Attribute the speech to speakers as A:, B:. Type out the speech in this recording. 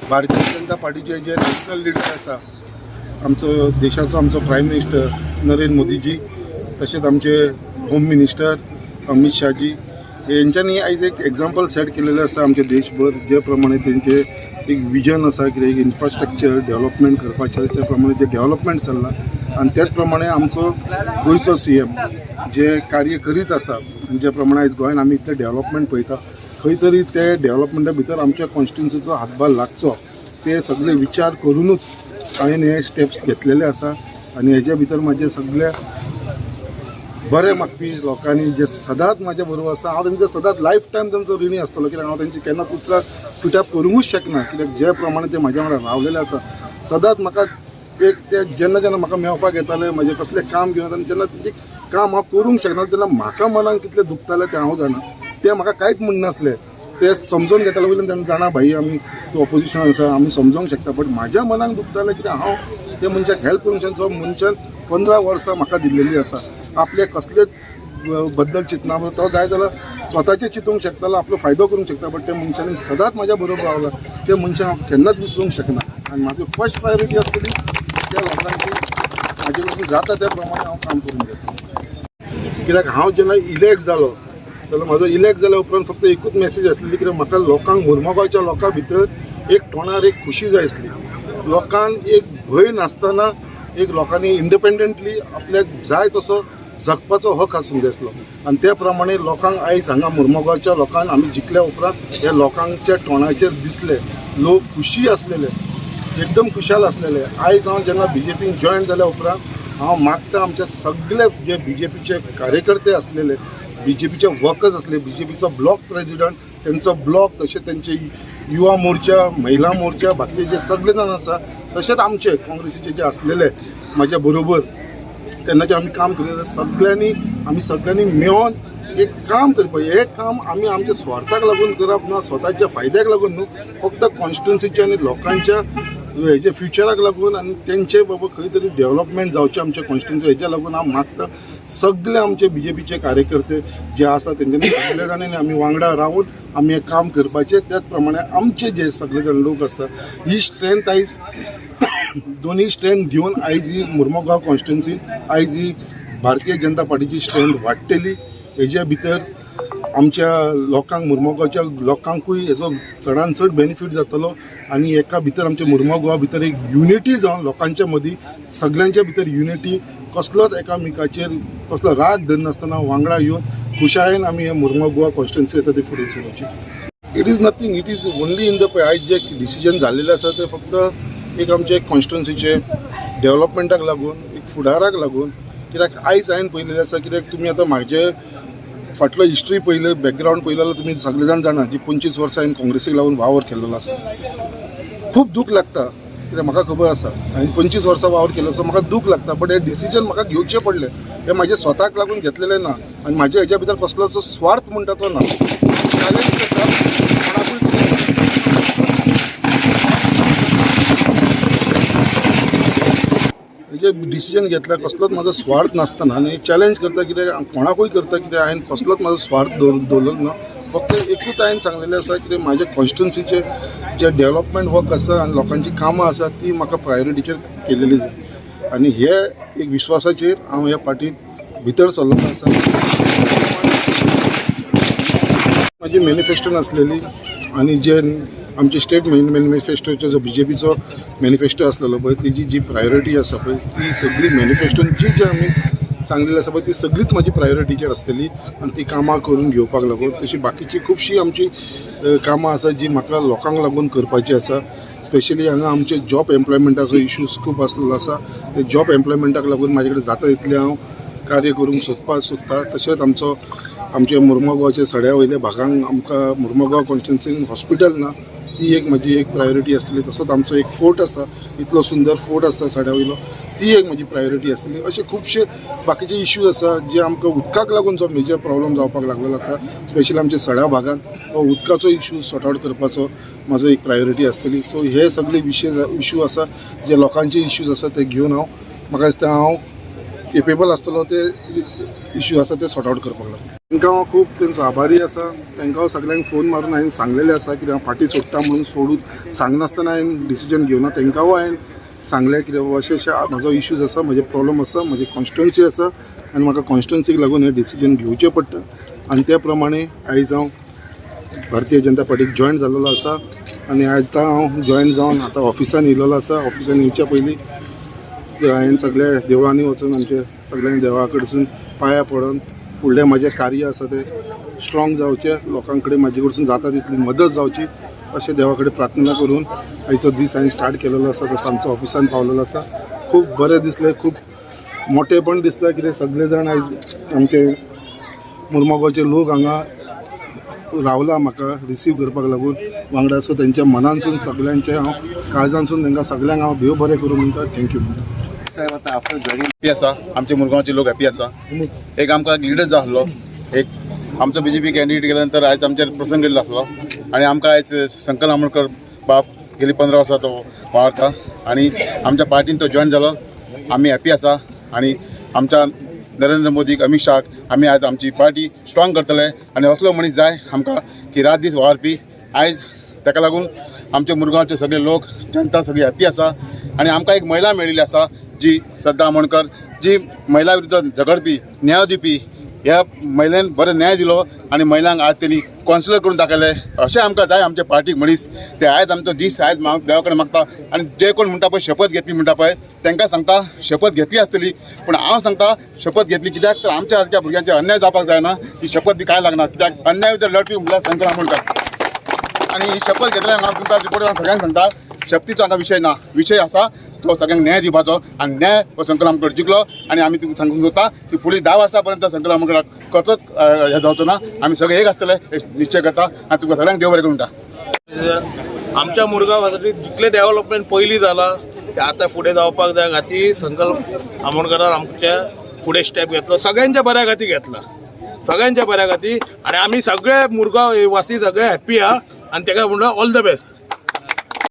A: भारतीय जनता पार्टीचे जे national leader आसा आमचो देशाचो आमचो प्रायम मिनिस्टर नरेंद्र मोदीजी तशेंच आमचे होम मिनिस्टर अमित शाहजी यांच्यांनी आयज एक एग्जाम्पल सेट केलेलें आसा आमच्या देशभर जे प्रमाणे तेंचे एक विजन आसा कितें एक इन्फ्रास्ट्रक्चर डेव्हलपमेंट करपाचें त्या प्रमाणे जे डेव्हलपमेंट चल्लां आनी त्याच प्रमाणे आमचो गोंयचो CM जे कार्य करीत आसा आनी जे प्रमाणे आयज गोंयांत आमी इतलें डेव्हलपमेंट पळयता खंय तरी ते डेव्हलपमेंटा भितर आमच्या कॉन्स्टिट्युन्सीचो हातभार लागचो ते सगळे विचार करूनच हांवें हे स्टेप्स घेतलेले आसा आनी हेजे भितर म्हाजे सगळे बरे मागपी लोकांनी जे सदांच म्हाज्या बरोबर आसा हांव तेंचे सदांच लायफ टायम तेंचो ऋणी आसतलो कित्याक हांव तेंची केन्ना तुका तुट्याप करूंकूच शकना कित्याक जे प्रमाणे ते म्हाज्या वांगडा रावलेले आसा सदांच म्हाका एक ते जेन्ना जेन्ना म्हाका मेळपाक येताले म्हजें कसलें काम घेवन येतालें जेन्ना तें काम हांव करूंक शकना तेन्ना म्हाका मनाक कितलें दुखतालें तें हांव जाणा तें म्हाका कांयच म्हणनासलें ते समजून घेताले वयल्यान तेन्ना जाणा भाई आमी तूं ऑपोजिशनान आसा आमी समजूंक शकता बट म्हाज्या मनाक दुखतालें कित्याक हांव त्या मनशाक हेल्प करूंक शकना जो मनशान 15 वर्सां म्हाका दिल्लेली आसा आपले कसलेच बद्दल चिंतना तो जाय जाल्यार स्वताचें चिंतूंक शकतालो आपलो फायदो करूंक शकता बट त्या मनशांनी सदांच म्हाज्या बरोबर रावला त्या मनशाक हांव केन्नाच विसरूंक शकना आनी म्हाजी फर्स्ट प्रायोरिटी आसतली त्या लोकांची म्हाजे कडसून जाता त्या प्रमाणे हांव काम करून घेतलो कित्याक हांव जेन्ना इलेक्ट जालो जाल्यार म्हाजो इलेक्ट जाल्या उपरांत फक्त एकूच मेसेज आसलेली कित्याक म्हाका लोकांक मुर्मुगांवच्या लोकां भितर एक तोंडार एक खुशी जाय आसली लोकांक एक भंय नासतना एक लोकांनी इंडिपेंडंटली आपल्याक जाय तसो जगपाचो हक आसूंक जाय आसलो आनी त्या प्रमाणे लोकांक आयज हांगा मुर्मुगांवच्या लोकांक आमी जिखल्या उपरांत हे लोकांच्या तोंडाचेर दिसले लोक खुशी आसलेले एकदम खुशाल आसलेले आयज हांव जेन्ना BJPन जॉयन जाल्या उपरांत हांव मागता आमचे सगळे जे BJPचे कार्यकर्ते आसलेले BJPचे वर्कर्स आसले BJPचो ब्लॉक प्रेजिडंट तेंचो ब्लॉक तशेंच तेंचे युवा मोर्चा महिला मोर्चा बाकीचे जे सगळे जाण आसा तशेंच आमचे काँग्रेसीचे जे आसलेले म्हाज्या बरोबर तेन्नाचे आमी काम केलेलें सगळ्यांनी आमी सगळ्यांनी मेळोन एक काम करपाचें हे काम आमी आमच्या स्वार्थाक लागून करप ना स्वताच्या फायद्याक लागून न्हू फक्त कॉन्स्टिट्युन्सीचे आनी लोकांच्या हेजे फ्युचराक लागून आनी तेंचे बाबा खंय तरी डेव्हलपमेंट जावचें आमच्या कॉन्स्टिट्युन्सी हेच्या लागून हांव मागता सगळे आमचे BJPचे कार्यकर्ते जे आसा तेंच्यांनी सगळे जाणांनी आमी वांगडा रावून आमी हें काम करपाचें त्याच प्रमाणे आमचे जे सगळे जाण लोक आसता ही स्ट्रेंथ आयज दोन्ही स्ट्रेंथ घेवन आयज ही मुर्मुगांव कॉन्स्टिट्युन्सी आयज ही भारतीय जनता पार्टीची स्ट्रेंथ वाडटली हेज्या भितर आमच्या लोकांक मुर्मुगांवच्या लोकांकूय हेजो चडान चड बेनिफीट जातलो आनी एका भितर आमच्या मुर्मुगांवा भितर एक युनिटी जावन लोकांच्या मदीं सगळ्यांच्या भितर युनिटी कसलोच एकामेकाचेर कसलो राग धरनासतना वांगडा येवन खुशायेन आमी हे मुर्मुगांव कॉन्स्टिट्युन्सी येता ती फुडें चलोवची it is nothing it is only in the eyes जे डिसिजन जाल्लेले आसा ते फक्त एक आमचे कॉन्स्टिट्युन्सीचे डेव्हलपमेंटाक लागून एक फुडाराक लागून कित्याक आयज हांवें पळयलेलें आसा कित्याक तुमी आतां म्हाजे फाटलो हिस्ट्री पळयलें बॅकग्रावंड पळयलें जाल्यार तुमी सगळे जाण जाणा जी 25 वर्सां हांवें काँग्रेसीक लागून वावर केल्लो आसा खूब दूख लागता कित्याक म्हाका खबर आसा हांवें 25 वर्सां वावर केलो सो म्हाका दूख लागता बट हे डिसिजन म्हाका घेवचें पडलें हे म्हाजे स्वताक लागून घेतलेलें ना आनी म्हाज्या हेच्या भितर कसलोच स्वार्थ म्हणटा तो ना चॅलेंज करता जे डिसिजन घेतला कसलोच म्हाजो स्वार्थ नासतना आनी चॅलेंज करता कित्याक कोणाकूय करता कित्याक हांवें कसलोच म्हाजो स्वार्थ दवरलो ना फक्त एकूच हांवें सांगलेलें आसा की म्हाज्या कॉन्स्टिट्युन्सीचे जे डेव्हलपमेंट वर्क आसा आनी लोकांची कामां आसा ती म्हाका प्रायोरिटीचेर केलेली जाय आनी हे एक विश्वासाचेर हांव ह्या पार्टींत भितर सरलेलो आसा म्हाजी मॅनिफेस्टोन आसलेली आनी जे आमचे स्टेट मॅनिफेस्टोचो जो BJPचो मॅनिफेस्टो आसलेलो पळय तेजी जी प्रायोरिटी आसा पळय ती सगळी मॅनिफेस्टोन जी आमी सांगलेली आसा पळय ती सगळीच म्हाजी प्रायोरिटीचेर आसतली आनी ती कामां करून घेवपाक लागून तशी बाकीची खुबशी आमची कामां आसा जी म्हाका लोकांक लागून करपाची आसा स्पेशली हांगा आमचे जॉब एम्प्लॉयमेंटाचो इश्यूज खूब आसलेलो आसा ते जॉब एम्प्लॉयमेंटाक लागून म्हाजे कडेन जाता तितलें हांव कार्य करूंक सोदता तशेंच आमचे मुर्मगांव गोवाच्या सड्या वयल्या भागांक आमकां मुर्मगांव कॉन्स्टिट्युन्सीन हॉस्पिटल ना ती एक म्हजी एक प्रायोरिटी आसतली तसोच आमचो एक फोर्ट आसा इतलो सुंदर फोर्ट आसता सड्या वयलो ती एक म्हजी प्रायोरिटी आसतली अशे खुबशे बाकीचे इश्यूज आसा जे आमकां उदकाक लागून जो मेजर प्रॉब्लम जावपाक लागलेलो आसा स्पेशली आमच्या सड्या भागांत तो उदकाचो इश्यू सॉर्ट आवट करपाचो म्हाजो एक प्रायोरिटी आसतली सो हे सगळे इश्यू आसा जे लोकांचे इश्यूज आसा ते घेवन म्हाका दिसता हांव केपेबल आसतलो ते इश्यू आसा ते सॉर्ट आवट करपाक लागलो तांकां हांव खूब तेंचो आभारी आसा तांकां हांव सगळ्यांक फोन मारून हांवें सांगलेलें आसा कित्याक हांव फाटीं सोडटा म्हणून सोडून सांगनासतना हांवें डिसिजन घेवना तांकांय हांवें सांगलें कित्याक अशें म्हाजो इश्यूज आसा म्हजे प्रॉब्लम आसा म्हजी कॉन्स्टिट्युन्सी आसा आनी म्हाका कॉन्स्टिट्युन्सीक लागून हें डिसिजन घेवचें पडटा आनी त्या प्रमाणे आयज हांव भारतीय जनता पार्टीक जॉयन जाल्लो आसा आनी आतां हांव जॉयन जावन आतां ऑफिसान येयलेलो आसा ऑफिसान येवच्या पयलीं हांवें सगळ्या देवळांनी वचून आमच्या सगळ्या देवळा कडसून पांयां पडोवन फुडलें म्हाजें कार्य आसा तें स्ट्रॉंग जावचें लोकां कडेन म्हाजे कडसून जाता तितली मदत जावची अशें देवा कडेन प्रार्थना करून आयचो दीस हांवें स्टार्ट केलेलो आसा तसो आमचो ऑफिसान पावलेलो आसा खूब बरें दिसलें खूब मोठेपण दिसता कित्याक सगळे जाण आयज आमचे मुर्मगांवचे लोक हांगा रावला म्हाका रिसीव करपाक लागून वांगडा सो तेंच्या मनानसून सगळ्यांचे हांव काळजानसून तांकां सगळ्यांक हांव देव बरें करूं म्हणटा थँक्यू
B: साहेब आता आफ्टर जॉईनिंग हॅपी आसा आमचे मुरगांवचे लोक हॅपी आसा एक आमकां लिडर जाय आसलो एक आमचो BJP कॅन्डिडेट गेल्या नंतर आयज आमचेर प्रसंग गेल्लो आसलो आनी आमकां आयज संकल्प आमोणकर बाप गेली 15 वर्सां तो वावरता आनी आमच्या पार्टीन तो जॉईन जालो आमी हॅपी आसा आनी आमच्या नरेंद्र मोदीक अमित शाह आमी आयज आमची पार्टी स्ट्रॉंग करतले आनी असलो मनीस जाय आमकां की रात दीस वावरपी आयज ताका लागून आमचे मुरगांवचे सगळे लोक जनता सगळी हॅपी आसा आनी आमकां एक महिला मेळिल्ली आसा जी श्रद्धा अमोणकर जी महिला विरुद्ध झगडपी न्याय दिवपी ह्या महिलेन बरो न्याय दिलो आनी महिलांक आज तेणी कॉन्सिलर करून दाखयले अशें आमकां जाय आमच्या पार्टीक मनीस ते आयज आमचो दीस आयज देवा कडेन मागता आनी जे कोण म्हणटा पळय शपथ घेतली म्हणटा पळय तांकां सांगता शपथ घेतली आसतली पूण हांव सांगता शपथ घेतली कित्याक तर आमच्या सारक्या भुरग्यांचे अन्याय जावपाक जायना ती शपथ बी काय लागना कित्याक अन्याय विरुद्ध लढपी म्हणल्यार संकल्प आमोणकर आनी ही शपथ घेतल्यार हांव तुमकां रिपोर्टार सगळ्यांक सांगता शक्तीचो हांगा विशय ना विशय आसा तो सगळ्यांक न्याय दिवपाचो आनी न्याय हो संकल्प आमकडे जिखलो आनी आमी तुमकां सांगूंक सोदता की फुडें 10 वर्सां पर्यंत संकल्प आमकडे कसोच हे जावचो ना आमी सगळे एक आसतले निश्चय करता आनी तुमकां सगळ्यांक देव बरें करूं म्हणटा
C: आमच्या मुरगांव खातीर जितले डेव्हलपमेंट पयलीं जाला ते आतां फुडें जावपाक जाय खातीर संकल्प आमोणकरान आमच्या फुडें स्टेप घेतलो सगळ्यांच्या बऱ्या खातीर घेतला सगळ्यांच्या बऱ्या खातीर आनी आमी सगळे मुरगांव वासी सगळे हॅप्पी आहा आनी ताका म्हणटा ऑल द बेस्ट.